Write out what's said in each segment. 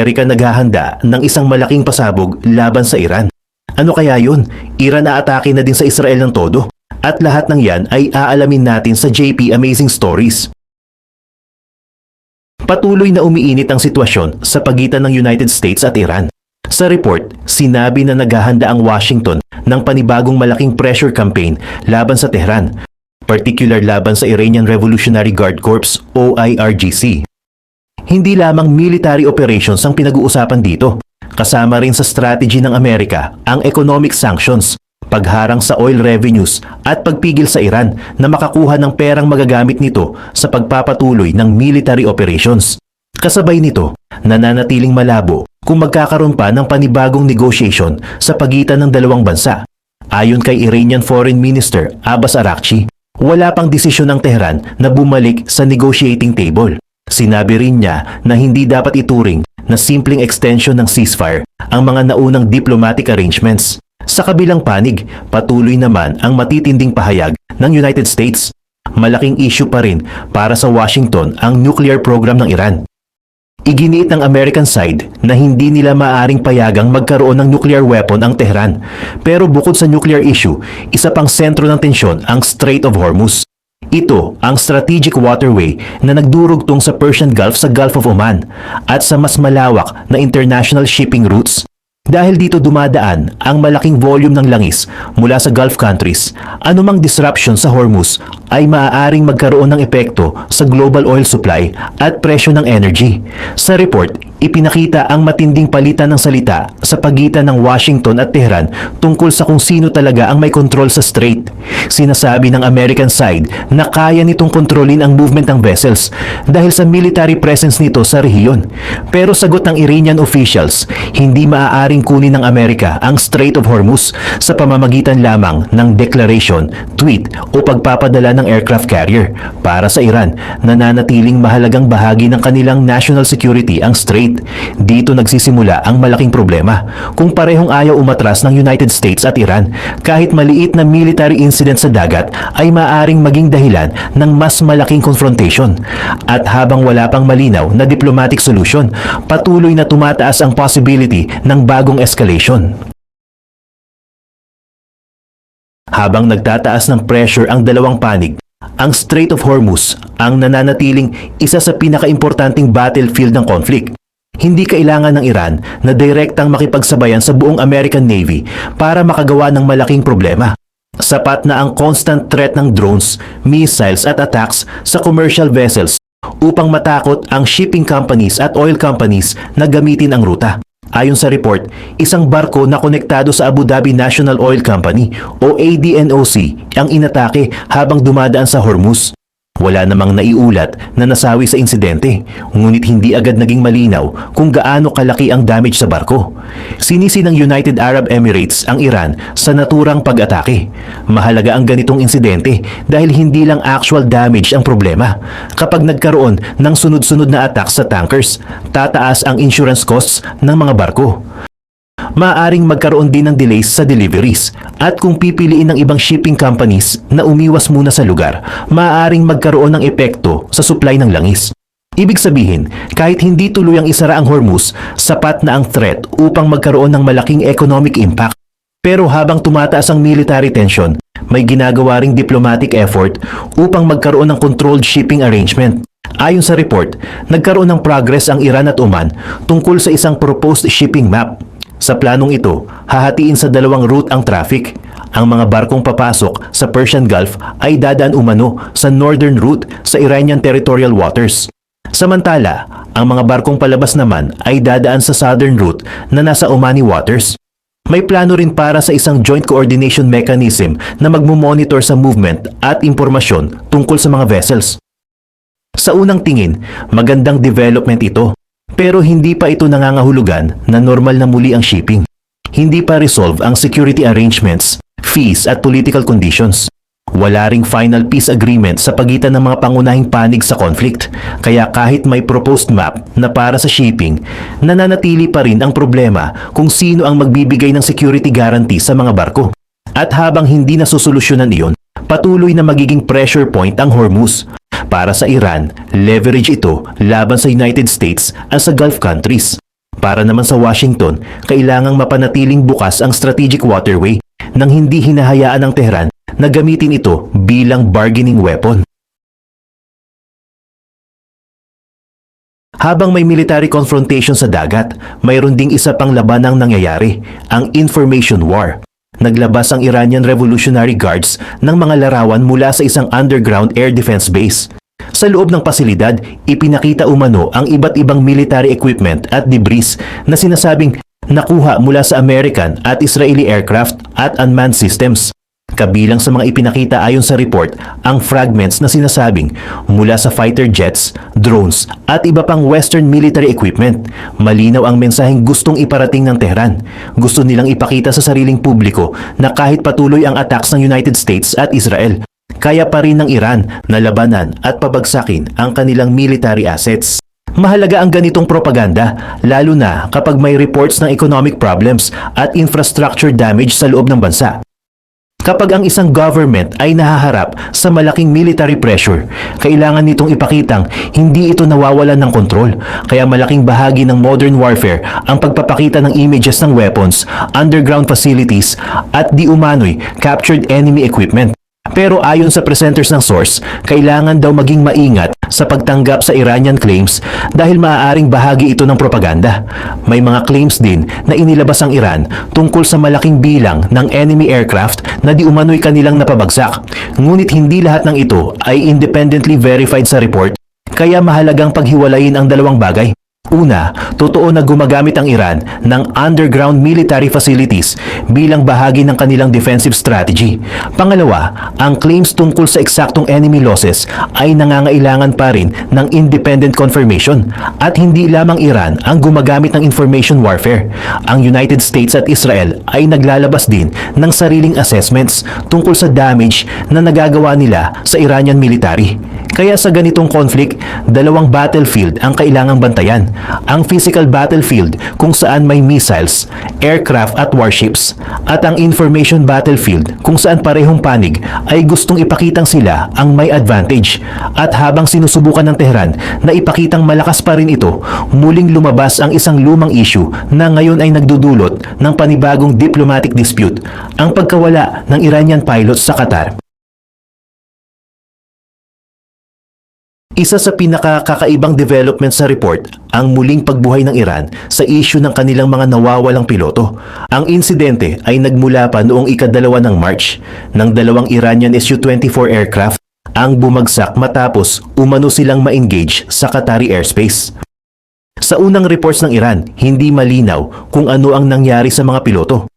Amerika naghahanda ng isang malaking pasabog laban sa Iran. Ano kaya yun? Iran aatake na din sa Israel ng todo. At lahat ng yan ay aalamin natin sa JP Amazing Stories. Patuloy na umiinit ang sitwasyon sa pagitan ng United States at Iran. Sa report, sinabi na naghahanda ang Washington ng panibagong malaking pressure campaign laban sa Tehran, particular laban sa Iranian Revolutionary Guard Corps o IRGC. Hindi lamang military operations ang pinag-uusapan dito. Kasama rin sa strategy ng Amerika ang economic sanctions, pagharang sa oil revenues at pagpigil sa Iran na makakuha ng perang magagamit nito sa pagpapatuloy ng military operations. Kasabay nito, nananatiling malabo kung magkakaroon pa ng panibagong negotiation sa pagitan ng dalawang bansa. Ayon kay Iranian Foreign Minister Abbas Araghchi, wala pang desisyon ng Tehran na bumalik sa negotiating table. Sinabi rin niya na hindi dapat ituring na simpleng extension ng ceasefire ang mga naunang diplomatic arrangements. Sa kabilang panig, patuloy naman ang matitinding pahayag ng United States. Malaking issue pa rin para sa Washington ang nuclear program ng Iran. Iginiit ng American side na hindi nila maaring payagang magkaroon ng nuclear weapon ang Tehran. Pero bukod sa nuclear issue, isa pang sentro ng tensyon ang Strait of Hormuz. Ito ang strategic waterway na nagdurugtong sa Persian Gulf sa Gulf of Oman at sa mas malawak na international shipping routes. Dahil dito dumadaan ang malaking volume ng langis mula sa Gulf countries, anumang disruption sa Hormuz ay maaaring magkaroon ng epekto sa global oil supply at presyo ng energy. Sa report, ipinakita ang matinding palitan ng salita sa pagitan ng Washington at Tehran tungkol sa kung sino talaga ang may kontrol sa strait. Sinasabi ng American side na kaya nitong kontrolin ang movement ng vessels dahil sa military presence nito sa rehiyon. Pero sagot ng Iranian officials, hindi maaaring kunin ng Amerika ang Strait of Hormuz sa pamamagitan lamang ng declaration, tweet o pagpapadala ng aircraft carrier. Para sa Iran, nananatiling mahalagang bahagi ng kanilang national security ang strait. Dito nagsisimula ang malaking problema kung parehong ayaw umatras ng United States at Iran. Kahit maliit na military incident sa dagat ay maaring maging dahilan ng mas malaking confrontation. At habang wala pang malinaw na diplomatic solution, patuloy na tumataas ang possibility ng bagong escalation. Habang nagtataas ng pressure ang dalawang panig, ang Strait of Hormuz ang nananatiling isa sa pinakaimportanteng battlefield ng conflict. Hindi kailangan ng Iran na direktang makipagsabayan sa buong American Navy para makagawa ng malaking problema. Sapat na ang constant threat ng drones, missiles at attacks sa commercial vessels upang matakot ang shipping companies at oil companies na gamitin ang ruta. Ayon sa report, isang barko na konektado sa Abu Dhabi National Oil Company o ADNOC ang inatake habang dumadaan sa Hormuz. Wala namang naiulat na nasawi sa insidente, ngunit hindi agad naging malinaw kung gaano kalaki ang damage sa barko. Sinisi ng United Arab Emirates ang Iran sa naturang pag-atake. Mahalaga ang ganitong insidente dahil hindi lang actual damage ang problema. Kapag nagkaroon ng sunod-sunod na attack sa tankers, tataas ang insurance costs ng mga barko. Maaaring magkaroon din ng delays sa deliveries at kung pipiliin ng ibang shipping companies na umiwas muna sa lugar, maaaring magkaroon ng epekto sa supply ng langis. Ibig sabihin, kahit hindi tuluyang isara ang Hormuz, sapat na ang threat upang magkaroon ng malaking economic impact. Pero habang tumataas ang military tension, may ginagawa ring diplomatic effort upang magkaroon ng controlled shipping arrangement. Ayon sa report, nagkaroon ng progress ang Iran at Oman tungkol sa isang proposed shipping map. Sa planong ito, hahatiin sa dalawang route ang traffic. Ang mga barkong papasok sa Persian Gulf ay dadaan umano sa northern route sa Iranian territorial waters. Samantala, ang mga barkong palabas naman ay dadaan sa southern route na nasa Omani waters. May plano rin para sa isang joint coordination mechanism na magmumonitor sa movement at impormasyon tungkol sa mga vessels. Sa unang tingin, magandang development ito. Pero hindi pa ito nangangahulugan na normal na muli ang shipping. Hindi pa resolve ang security arrangements, fees at political conditions. Wala ring final peace agreement sa pagitan ng mga pangunahing panig sa conflict. Kaya kahit may proposed map na para sa shipping, nananatili pa rin ang problema kung sino ang magbibigay ng security guarantee sa mga barko. At habang hindi nasusolusyonan iyon, patuloy na magiging pressure point ang Hormuz. Para sa Iran, leverage ito laban sa United States at sa Gulf countries. Para naman sa Washington, kailangang mapanatiling bukas ang strategic waterway nang hindi hinahayaan ng Tehran na gamitin ito bilang bargaining weapon. Habang may military confrontation sa dagat, mayroon ding isa pang labanang nangyayari, ang information war. Naglabas ang Iranian Revolutionary Guards ng mga larawan mula sa isang underground air defense base. Sa loob ng pasilidad, ipinakita umano ang iba't ibang military equipment at debris na sinasabing nakuha mula sa American at Israeli aircraft at unmanned systems. Kabilang sa mga ipinakita ayon sa report ang fragments na sinasabing mula sa fighter jets, drones at iba pang Western military equipment. Malinaw ang mensaheng gustong iparating ng Tehran. Gusto nilang ipakita sa sariling publiko na kahit patuloy ang attacks ng United States at Israel, kaya pa rin ng Iran na labanan at pabagsakin ang kanilang military assets. Mahalaga ang ganitong propaganda, lalo na kapag may reports ng economic problems at infrastructure damage sa loob ng bansa. Kapag ang isang government ay nahaharap sa malaking military pressure, kailangan nitong ipakitang hindi ito nawawalan ng kontrol. Kaya malaking bahagi ng modern warfare ang pagpapakita ng images ng weapons, underground facilities at di umano'y captured enemy equipment. Pero ayon sa presenters ng source, kailangan daw maging maingat sa pagtanggap sa Iranian claims dahil maaaring bahagi ito ng propaganda. May mga claims din na inilabas ang Iran tungkol sa malaking bilang ng enemy aircraft na di umano'y kanilang napabagsak. Ngunit hindi lahat ng ito ay independently verified sa report, kaya mahalagang paghiwalayin ang dalawang bagay. Una, totoo na gumagamit ang Iran ng underground military facilities bilang bahagi ng kanilang defensive strategy. Pangalawa, ang claims tungkol sa eksaktong enemy losses ay nangangailangan pa rin ng independent confirmation at hindi lamang Iran ang gumagamit ng information warfare. Ang United States at Israel ay naglalabas din ng sariling assessments tungkol sa damage na nagagawa nila sa Iranian military. Kaya sa ganitong conflict, dalawang battlefield ang kailangang bantayan. Ang physical battlefield kung saan may missiles, aircraft at warships, at ang information battlefield kung saan parehong panig ay gustong ipakitang sila ang may advantage. At habang sinusubukan ng Tehran na ipakitang malakas pa rin ito, muling lumabas ang isang lumang issue na ngayon ay nagdudulot ng panibagong diplomatic dispute, ang pagkawala ng Iranian pilots sa Qatar. Isa sa pinakakakaibang development sa report ang muling pagbuhay ng Iran sa issue ng kanilang mga nawawalang piloto. Ang insidente ay nagmula pa noong ika-2 ng March ng dalawang Iranian Su-24 aircraft ang bumagsak matapos umano silang ma-engage sa Qatari airspace. Sa unang reports ng Iran, hindi malinaw kung ano ang nangyari sa mga piloto.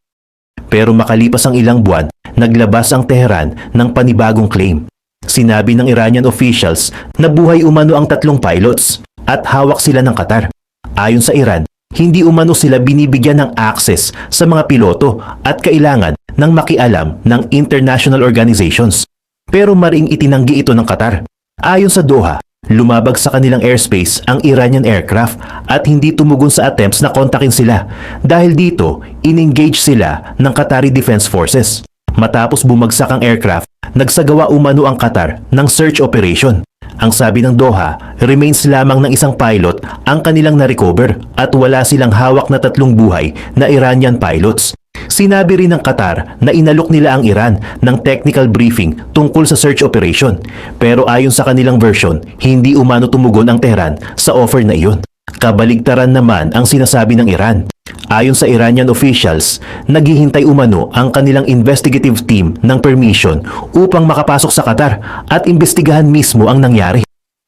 Pero makalipas ang ilang buwan, naglabas ang Tehran ng panibagong claim. Sinabi ng Iranian officials na buhay umano ang 3 pilots at hawak sila ng Qatar. Ayon sa Iran, hindi umano sila binibigyan ng access sa mga piloto at kailangan ng makialam ng international organizations. Pero maring itinanggi ito ng Qatar. Ayon sa Doha, lumabag sa kanilang airspace ang Iranian aircraft at hindi tumugon sa attempts na kontakin sila. Dahil dito, in-engage sila ng Qatari Defense Forces. Matapos bumagsak ang aircraft, nagsagawa umano ang Qatar ng search operation. Ang sabi ng Doha, remains lamang ng isang pilot ang kanilang na-recover at wala silang hawak na 3 buhay na Iranian pilots. Sinabi rin ng Qatar na inalok nila ang Iran ng technical briefing tungkol sa search operation. Pero ayon sa kanilang version, hindi umano tumugon ang Tehran sa offer na iyon. Kabaligtaran naman ang sinasabi ng Iran. Ayon sa Iranian officials, naghihintay umano ang kanilang investigative team ng permission upang makapasok sa Qatar at imbestigahan mismo ang nangyari.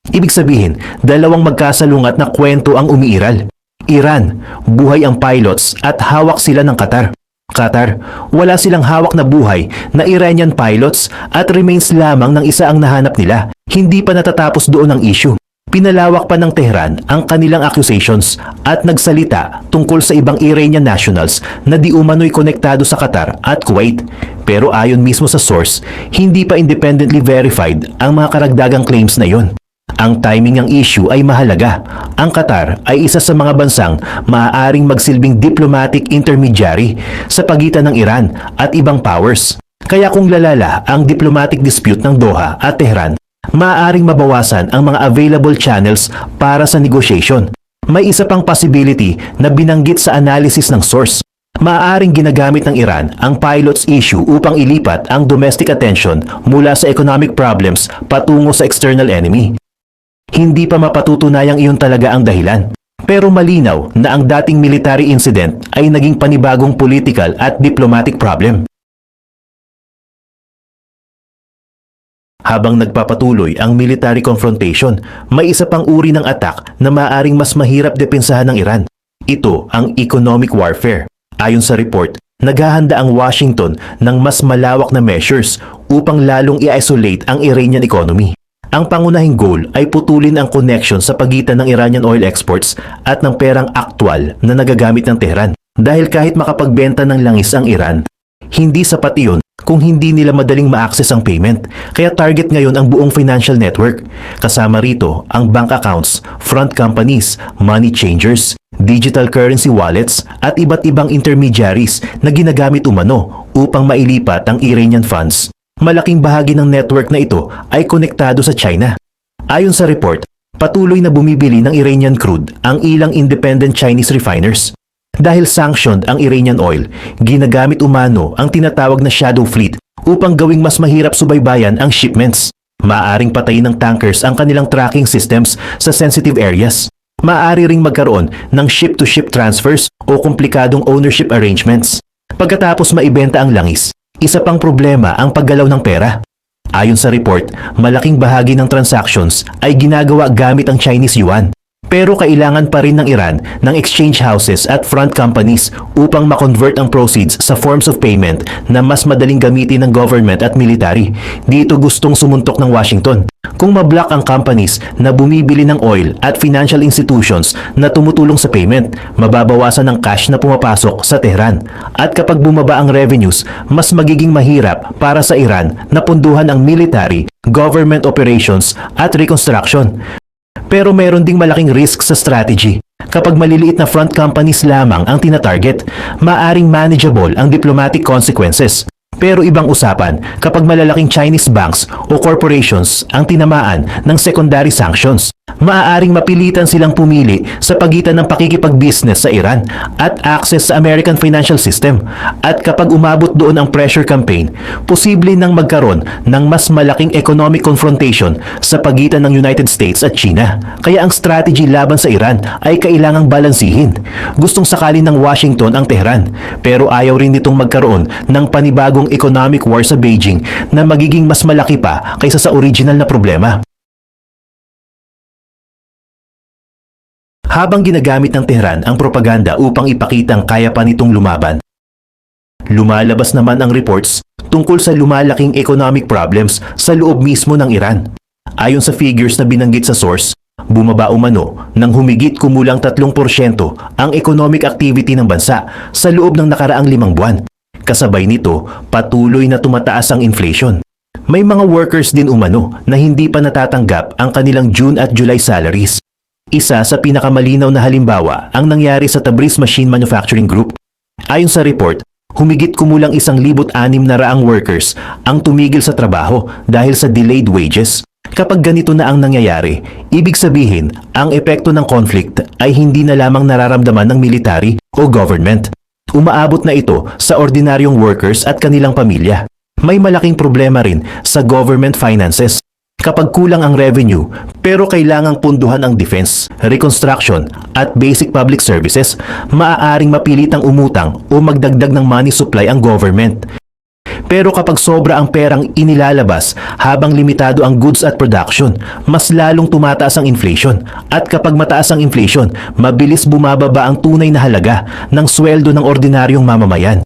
Ibig sabihin, dalawang magkasalungat na kwento ang umiiral. Iran, buhay ang pilots at hawak sila ng Qatar. Qatar, wala silang hawak na buhay na Iranian pilots at remains lamang ng isa ang nahanap nila. Hindi pa natatapos doon ang issue. Pinalawak pa ng Tehran ang kanilang accusations at nagsalita tungkol sa ibang Iranian nationals na di umano'y konektado sa Qatar at Kuwait. Pero ayon mismo sa source, hindi pa independently verified ang mga karagdagang claims na iyon. Ang timing ng issue ay mahalaga. Ang Qatar ay isa sa mga bansang maaaring magsilbing diplomatic intermediary sa pagitan ng Iran at ibang powers. Kaya kung lalala ang diplomatic dispute ng Doha at Tehran, maaaring mabawasan ang mga available channels para sa negotiation. May isa pang possibility na binanggit sa analysis ng source. Maaaring ginagamit ng Iran ang pilots issue upang ilipat ang domestic attention mula sa economic problems patungo sa external enemy. Hindi pa mapatutunayang iyon talaga ang dahilan. Pero malinaw na ang dating military incident ay naging panibagong political at diplomatic problem. Habang nagpapatuloy ang military confrontation, may isa pang uri ng attack na maaaring mas mahirap depensahan ng Iran. Ito ang economic warfare. Ayon sa report, naghahanda ang Washington ng mas malawak na measures upang lalong i-isolate ang Iranian economy. Ang pangunahing goal ay putulin ang connection sa pagitan ng Iranian oil exports at ng perang aktwal na nagagamit ng Tehran. Dahil kahit makapagbenta ng langis ang Iran, hindi sapat iyon kung hindi nila madaling ma-access ang payment. Kaya target ngayon ang buong financial network. Kasama rito ang bank accounts, front companies, money changers, digital currency wallets at iba't ibang intermediaries na ginagamit umano upang mailipat ang Iranian funds. Malaking bahagi ng network na ito ay konektado sa China. Ayon sa report, patuloy na bumibili ng Iranian crude ang ilang independent Chinese refiners. Dahil sanctioned ang Iranian oil, ginagamit umano ang tinatawag na shadow fleet upang gawing mas mahirap subaybayan ang shipments. Maaaring patayin ng tankers ang kanilang tracking systems sa sensitive areas. Maaari ring magkaroon ng ship-to-ship transfers o komplikadong ownership arrangements. Pagkatapos maibenta ang langis, isa pang problema ang paggalaw ng pera. Ayon sa report, malaking bahagi ng transactions ay ginagawa gamit ang Chinese yuan. Pero kailangan pa rin ng Iran ng exchange houses at front companies upang makonvert ang proceeds sa forms of payment na mas madaling gamitin ng government at military. Dito gustong sumuntok ng Washington. Kung mablock ang companies na bumibili ng oil at financial institutions na tumutulong sa payment, mababawasan ang cash na pumapasok sa Tehran. At kapag bumaba ang revenues, mas magiging mahirap para sa Iran na punduhan ang military, government operations at reconstruction. Pero meron ding malaking risk sa strategy. Kapag maliliit na front companies lamang ang tinatarget, maaring manageable ang diplomatic consequences. Pero ibang usapan kapag malalaking Chinese banks o corporations ang tinamaan ng secondary sanctions. Maaaring mapilitan silang pumili sa pagitan ng pakikipag-business sa Iran at access sa American financial system. At kapag umabot doon ang pressure campaign, posible nang magkaroon ng mas malaking economic confrontation sa pagitan ng United States at China. Kaya ang strategy laban sa Iran ay kailangang balansihin. Gustong sakali ng Washington ang Tehran, pero ayaw rin nitong magkaroon ng panibagong economic war sa Beijing na magiging mas malaki pa kaysa sa original na problema. Habang ginagamit ng Tehran ang propaganda upang ipakitang kaya pa nitong lumaban, lumalabas naman ang reports tungkol sa lumalaking economic problems sa loob mismo ng Iran. Ayon sa figures na binanggit sa source, bumaba umano ng humigit kumulang 3% ang economic activity ng bansa sa loob ng nakaraang 5 buwan. Kasabay nito, patuloy na tumataas ang inflation. May mga workers din umano na hindi pa natatanggap ang kanilang June at July salaries. Isa sa pinakamalinaw na halimbawa ang nangyari sa Tabriz Machine Manufacturing Group. Ayon sa report, humigit kumulang 1,600 workers ang tumigil sa trabaho dahil sa delayed wages. Kapag ganito na ang nangyayari, ibig sabihin ang epekto ng conflict ay hindi na lamang nararamdaman ng military o government. Umaabot na ito sa ordinaryong workers at kanilang pamilya. May malaking problema rin sa government finances. Kapag kulang ang revenue, pero kailangang punduhan ang defense, reconstruction at basic public services, maaaring mapilitang umutang o magdagdag ng money supply ang government. Pero kapag sobra ang perang inilalabas habang limitado ang goods at production, mas lalong tumataas ang inflation. At kapag mataas ang inflation, mabilis bumababa ang tunay na halaga ng sweldo ng ordinaryong mamamayan.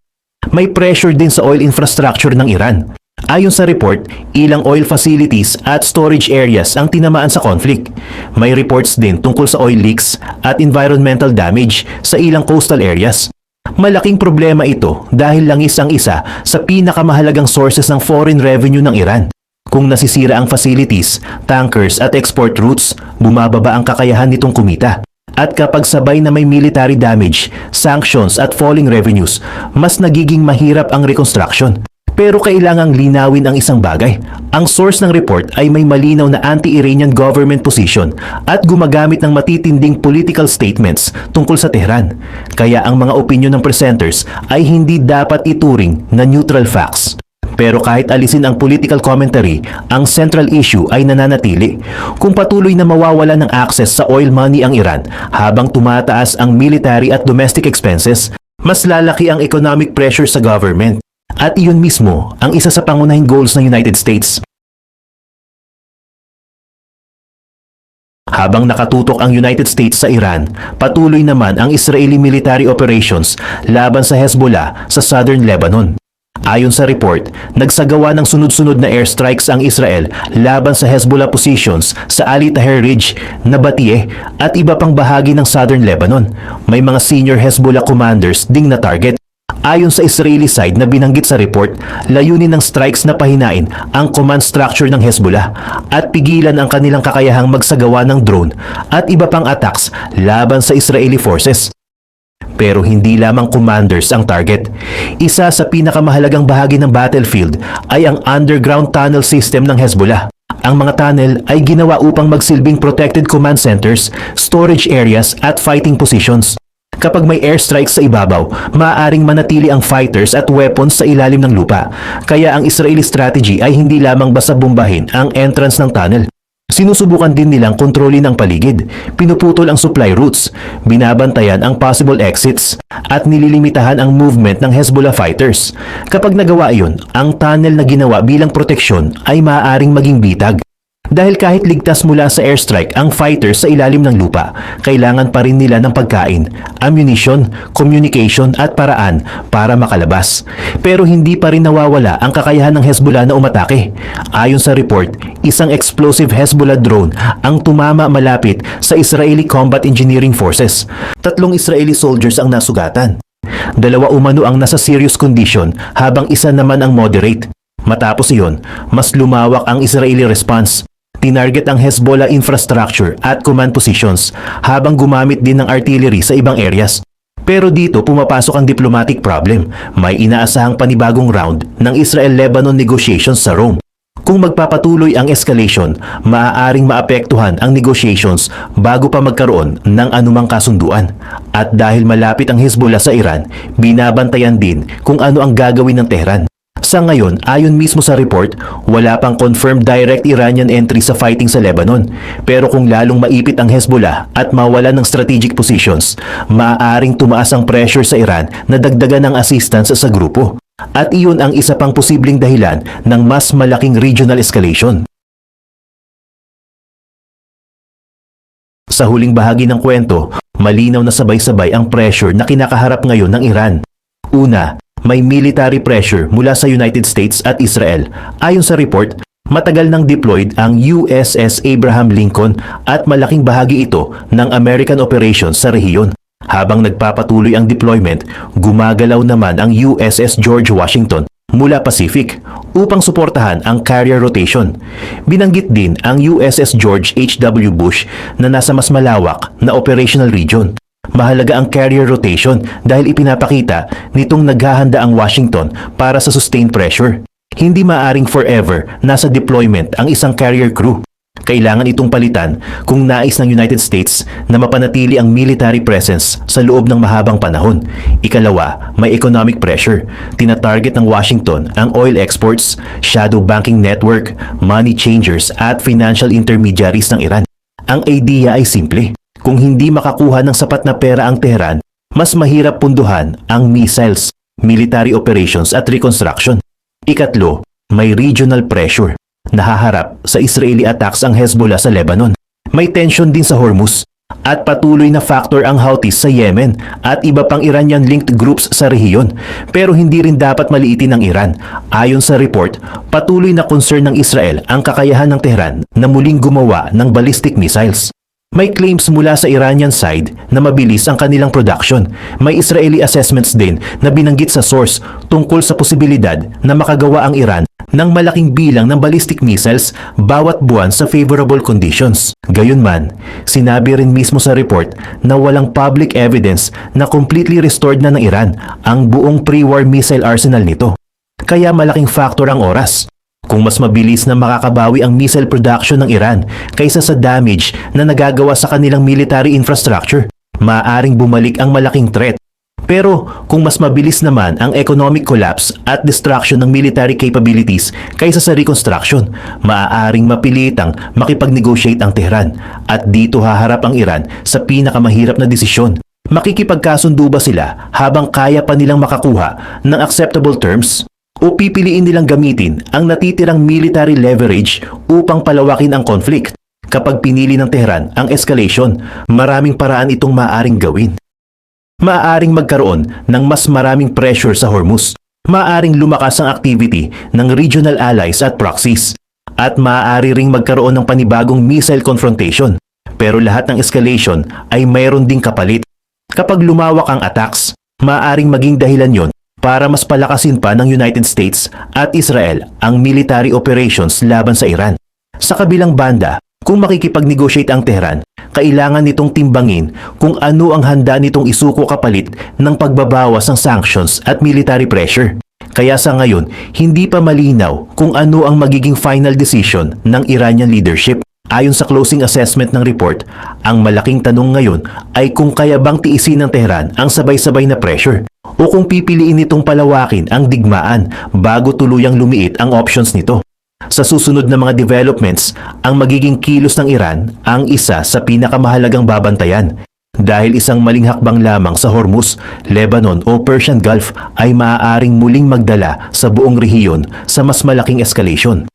May pressure din sa oil infrastructure ng Iran. Ayon sa report, ilang oil facilities at storage areas ang tinamaan sa conflict. May reports din tungkol sa oil leaks at environmental damage sa ilang coastal areas. Malaking problema ito dahil langis ang isa sa pinakamahalagang sources ng foreign revenue ng Iran. Kung nasisira ang facilities, tankers at export routes, bumababa ang kakayahan nitong kumita. At kapag sabay na may military damage, sanctions at falling revenues, mas nagiging mahirap ang reconstruction. Pero kailangang linawin ang isang bagay. Ang source ng report ay may malinaw na anti-Iranian government position at gumagamit ng matitinding political statements tungkol sa Tehran. Kaya ang mga opinyon ng presenters ay hindi dapat ituring na neutral facts. Pero kahit alisin ang political commentary, ang central issue ay nananatili. Kung patuloy na mawawala ng access sa oil money ang Iran habang tumataas ang military at domestic expenses, mas lalaki ang economic pressure sa government. At iyon mismo ang isa sa pangunahing goals ng United States. Habang nakatutok ang United States sa Iran, patuloy naman ang Israeli military operations laban sa Hezbollah sa southern Lebanon. Ayon sa report, nagsagawa ng sunod-sunod na airstrikes ang Israel laban sa Hezbollah positions sa Ali Taher Ridge, Nabateh at iba pang bahagi ng southern Lebanon. May mga senior Hezbollah commanders ding na target. Ayon sa Israeli side na binanggit sa report, layunin ng strikes na pahinain ang command structure ng Hezbollah at pigilan ang kanilang kakayahang magsagawa ng drone at iba pang attacks laban sa Israeli forces. Pero hindi lamang commanders ang target. Isa sa pinakamahalagang bahagi ng battlefield ay ang underground tunnel system ng Hezbollah. Ang mga tunnel ay ginawa upang magsilbing protected command centers, storage areas at fighting positions. Kapag may airstrikes sa ibabaw, maaaring manatili ang fighters at weapons sa ilalim ng lupa. Kaya ang Israeli strategy ay hindi lamang basta bombahin ang entrance ng tunnel. Sinusubukan din nilang kontrolin ang paligid, pinuputol ang supply routes, binabantayan ang possible exits, at nililimitahan ang movement ng Hezbollah fighters. Kapag nagawa iyon, ang tunnel na ginawa bilang proteksyon ay maaaring maging bitag. Dahil kahit ligtas mula sa airstrike ang fighters sa ilalim ng lupa, kailangan pa rin nila ng pagkain, ammunition, communication at paraan para makalabas. Pero hindi pa rin nawawala ang kakayahan ng Hezbollah na umatake. Ayon sa report, isang explosive Hezbollah drone ang tumama malapit sa Israeli Combat Engineering Forces. 3 Israeli soldiers ang nasugatan. 2 umano ang nasa serious condition habang isa naman ang moderate. Matapos iyon, mas lumawak ang Israeli response. Tinarget ang Hezbollah infrastructure at command positions habang gumamit din ng artillery sa ibang areas. Pero dito pumapasok ang diplomatic problem. May inaasahang panibagong round ng Israel-Lebanon negotiations sa Rome. Kung magpapatuloy ang escalation, maaaring maapektuhan ang negotiations bago pa magkaroon ng anumang kasunduan. At dahil malapit ang Hezbollah sa Iran, binabantayan din kung ano ang gagawin ng Tehran. Sa ngayon, ayon mismo sa report, wala pang confirmed direct Iranian entry sa fighting sa Lebanon. Pero kung lalong maipit ang Hezbollah at mawalan ng strategic positions, maaaring tumaas ang pressure sa Iran na dagdagan ng assistance sa grupo. At iyon ang isa pang posibleng dahilan ng mas malaking regional escalation. Sa huling bahagi ng kwento, malinaw na sabay-sabay ang pressure na kinakaharap ngayon ng Iran. Una, may military pressure mula sa United States at Israel. Ayon sa report, matagal nang deployed ang USS Abraham Lincoln at malaking bahagi ito ng American operations sa rehiyon. Habang nagpapatuloy ang deployment, gumagalaw naman ang USS George Washington mula Pacific upang suportahan ang carrier rotation. Binanggit din ang USS George H.W. Bush na nasa mas malawak na operational region. Mahalaga ang carrier rotation dahil ipinapakita nitong naghahanda ang Washington para sa sustained pressure. Hindi maaring forever nasa deployment ang isang carrier crew. Kailangan itong palitan kung nais ng United States na mapanatili ang military presence sa loob ng mahabang panahon. Ikalawa, may economic pressure. Tinatarget ng Washington ang oil exports, shadow banking network, money changers at financial intermediaries ng Iran. Ang idea ay simple. Kung hindi makakuha ng sapat na pera ang Tehran, mas mahirap punduhan ang missiles, military operations at reconstruction. Ikatlo, may regional pressure. Nahaharap sa Israeli attacks ang Hezbollah sa Lebanon. May tension din sa Hormuz. At patuloy na factor ang Houthis sa Yemen at iba pang Iranian-linked groups sa rehiyon. Pero hindi rin dapat maliitin ng Iran. Ayon sa report, patuloy na concern ng Israel ang kakayahan ng Tehran na muling gumawa ng ballistic missiles. May claims mula sa Iranian side na mabilis ang kanilang production. May Israeli assessments din na binanggit sa source tungkol sa posibilidad na makagawa ang Iran ng malaking bilang ng ballistic missiles bawat buwan sa favorable conditions. Gayunman, sinabi rin mismo sa report na walang public evidence na completely restored na ng Iran ang buong pre-war missile arsenal nito. Kaya malaking factor ang oras. Kung mas mabilis na makakabawi ang missile production ng Iran kaysa sa damage na nagagawa sa kanilang military infrastructure, maaaring bumalik ang malaking threat. Pero kung mas mabilis naman ang economic collapse at destruction ng military capabilities kaysa sa reconstruction, maaaring mapilitang makipag-negotiate ang Tehran at dito haharap ang Iran sa pinakamahirap na desisyon. Makikipagkasundo ba sila habang kaya pa nilang makakuha ng acceptable terms? O pipiliin nilang gamitin ang natitirang military leverage upang palawakin ang conflict? Kapag pinili ng Tehran ang escalation, maraming paraan itong maaaring gawin. Maaaring magkaroon ng mas maraming pressure sa Hormuz. Maaaring lumakas ang activity ng regional allies at proxies. At maaari ring magkaroon ng panibagong missile confrontation. Pero lahat ng escalation ay mayroon ding kapalit. Kapag lumawak ang attacks, maaaring maging dahilan yon para mas palakasin pa ng United States at Israel ang military operations laban sa Iran. Sa kabilang banda, kung makikipag-negotiate ang Tehran, kailangan nitong timbangin kung ano ang handa nitong isuko kapalit ng pagbabawas ng sanctions at military pressure. Kaya sa ngayon, hindi pa malinaw kung ano ang magiging final decision ng Iranian leadership. Ayon sa closing assessment ng report, ang malaking tanong ngayon ay kung kaya bang tiisin ng Tehran ang sabay-sabay na pressure o kung pipiliin nitong palawakin ang digmaan bago tuluyang lumiit ang options nito. Sa susunod na mga developments, ang magiging kilos ng Iran ang isa sa pinakamahalagang babantayan dahil isang maling hakbang lamang sa Hormuz, Lebanon o Persian Gulf ay maaaring muling magdala sa buong rehiyon sa mas malaking escalation.